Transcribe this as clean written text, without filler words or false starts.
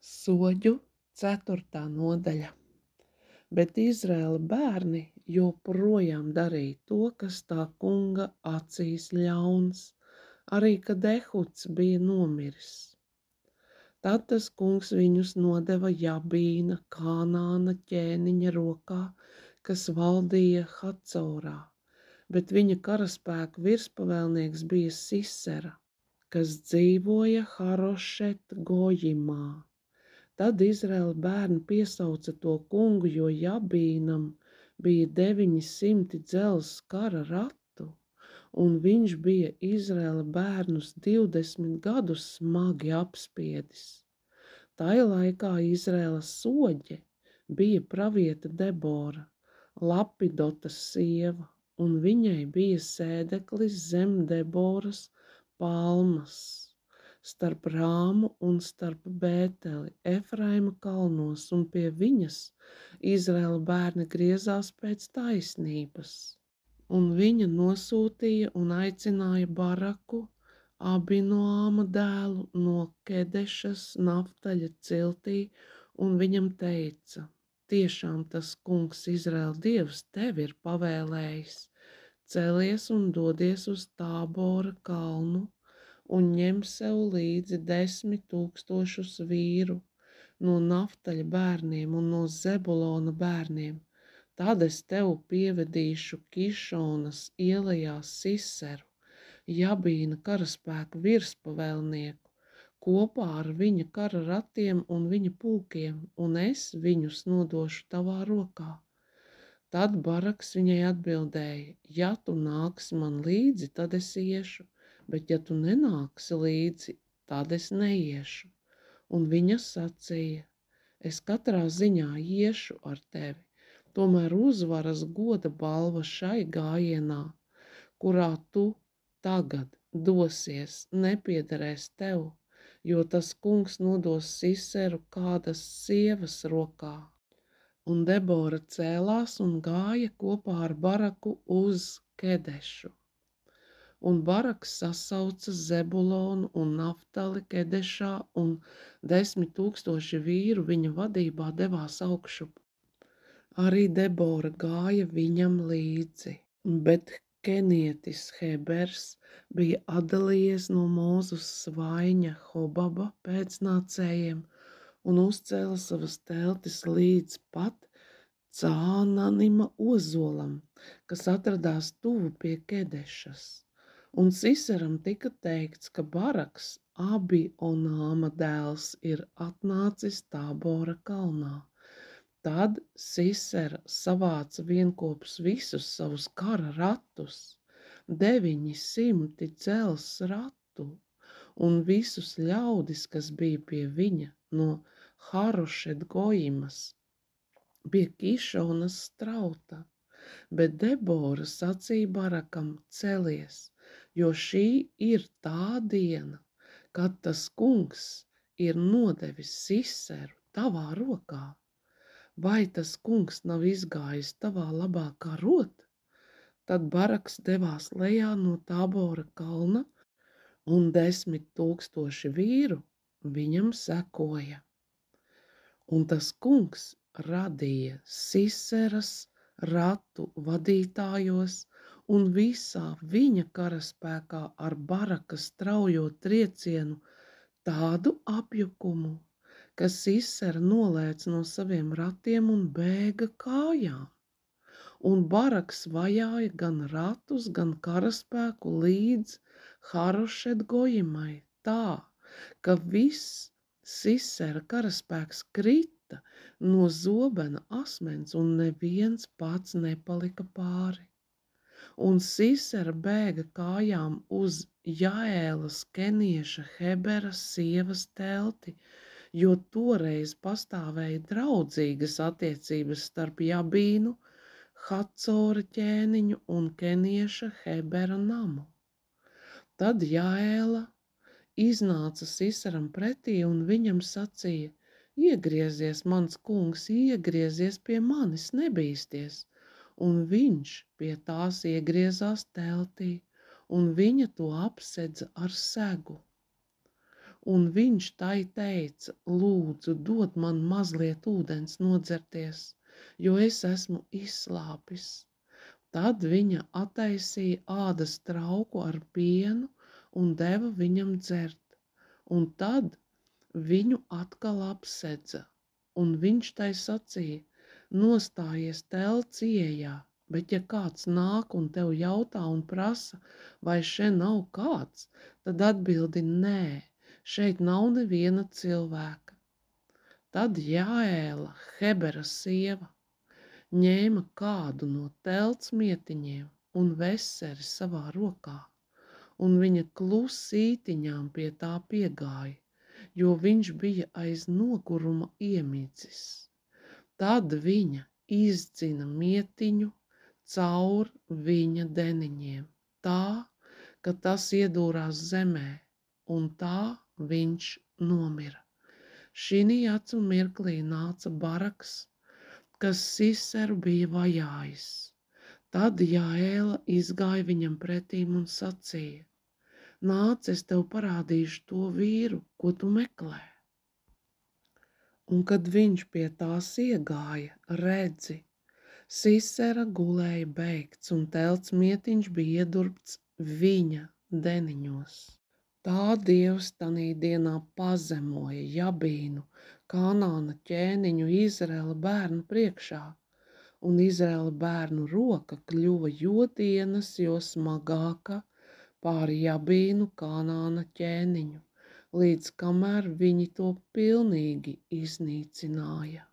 Soģu 4. nodaļa. Bet Izraēla bērni joprojām darīja to, kas tā kunga acīs ļauns, arī kad Ehuds bija nomiris. Tad tas kungs viņus nodeva Jabīna, Kānāna ķēniņa rokā, kas valdīja Hacorā, bet viņa karaspēku virspavēlnieks bija Sisera, kas dzīvoja Harošet Gojimā. Tad Izraēla bērni piesauca to kungu, jo Jabīnam bija 900 dzelzs kara ratu, un viņš bija Izraēla bērnus 20 gadus smagi apspiedis. Tajā laikā Izraēlas soģe bija praviete Debora, Lapidotas sieva, un viņai bija sēdeklis zem Deboras palmas, starp Rāmu un starp Bēteli, Efraima kalnos, un pie viņas Izraēla bērni griezās pēc taisnības. Un viņa nosūtīja un aicināja Baraku, Abinoāma dēlu, no Kedešas Naftaļa ciltī, un viņam teica: tiešām tas kungs Izraēla dievs tevi ir pavēlējis, celies un dodies uz Tābora kalnu, un ņem sev līdzi 10 000 vīru no Naftaļa bērniem un no Zebulona bērniem. Tad es tev pievedīšu Kišonas ielajā Siseru, Jabīna karaspēku virspavēlnieku, kopā ar viņa kara ratiem un viņa pulkiem, un es viņus nodošu tavā rokā. Tad Baraks viņai atbildēja: ja tu nāksi man līdzi, tad es iešu, bet ja tu nenāksi līdzi, tad es neiešu. Un viņa sacīja: es katrā ziņā iešu ar tevi, tomēr uzvaras goda balva šai gājienā, kurā tu tagad dosies, nepiederēs tev, jo tas kungs nodos Siseru kādas sievas rokā. Un Debora cēlās un gāja kopā ar Baraku uz Kedešu. Un Baraks sasauca Zebulonu un Naftali Kedešā, un 10 000 vīru viņa vadībā devās augšup. Arī Debora gāja viņam līdzi, bet kenietis Hebers bija atdalījies no Mūzes svaiņa Hobaba pēcnācējiem un uzcēla savas teltis līdz pat Cānanima ozolam, kas atradās tuvu pie Kedešas. Un Siseram tika teikts, ka Baraks, Abionāma dēls, ir atnācis Tābora kalnā. Tad Sisera savāca vienkopus visus savus kara ratus, 900 dzelzs ratu, un visus ļaudis, kas bija pie viņa no Harošet Gojimas, pie Kišonas strauta. Bet Debora sacīja Barakam: celies, jo šī ir tā diena, kad tas kungs ir nodevis Siseru tavā rokā. Vai tas kungs nav izgājis tavā labā karot? Tad Baraks devās lejā no Tābora kalna, un 10 000 vīru viņam sekoja. Un tas kungs radīja Siseras ratu vadītājos un visā viņa karaspēkā ar Baraka straujo triecienu tādu apjukumu, ka Sisera nolēc no saviem ratiem un bēga kājām. Un Baraks vajāja gan ratus, gan karaspēku līdz Harošet Gojimai tā, ka viss Sisera karaspēks krita no zobena asmens, un neviens pats nepalika pāri. Un Sisera bēga kājām uz Jaēlas kenieša Hebera sievas telti, jo toreiz pastāvēja draudzīgas attiecības starp Jabīnu, Hacora ķēniņu un kenieša Hebera namu. Tad Jaēla iznāca Siseram pretī un viņam sacīja: iegriezies, mans kungs, iegriezies pie manis, nebīsties. Un viņš pie tās iegriezās teltī, un viņa to apsedza ar segu. un viņš tai teica: lūdzu, dod man mazliet ūdens nodzerties, jo es esmu izslāpis. Tad viņa attaisīja ādas trauku ar pienu un deva viņam dzert, un tad viņu atkal apsedza, un viņš tai sacīja: nostājies telts iejā, bet ja kāds nāk un tev jautā un prasa, vai šeit nav kāds, tad atbildi: nē, šeit nav neviena cilvēka. Tad Jāēla, Hebera sieva, ņēma kādu no telts mietiņiem un veseri savā rokā, un viņa klusītiņām pie tā piegāja, jo viņš bija aiz noguruma iemidzis. Tad viņa izdzina mietiņu caur viņa deniņiem, tā, ka tas iedūrās zemē, un tā viņš nomira. Šinī acu mirklī nāca Baraks, kas Siseru bija vajājis. Tad Jāēla izgāja viņam pretīm un sacīja: nāc, es tev parādīšu to vīru, ko tu meklē. Un kad viņš pie tās iegāja, redzi, Sisera gulēja beigts, un telts mietiņš bija iedurbts viņa deniņos. Tā Dievs tanī dienā pazemoja Jabīnu, Kanāna ķēniņu Izraēla bērnu priekšā, un Izraēla bērnu roka kļuva jo dienas, jo smagāka pāri Jabīnu Kanāna ķēniņu, līdz kamēr viņi to pilnīgi iznīcināja.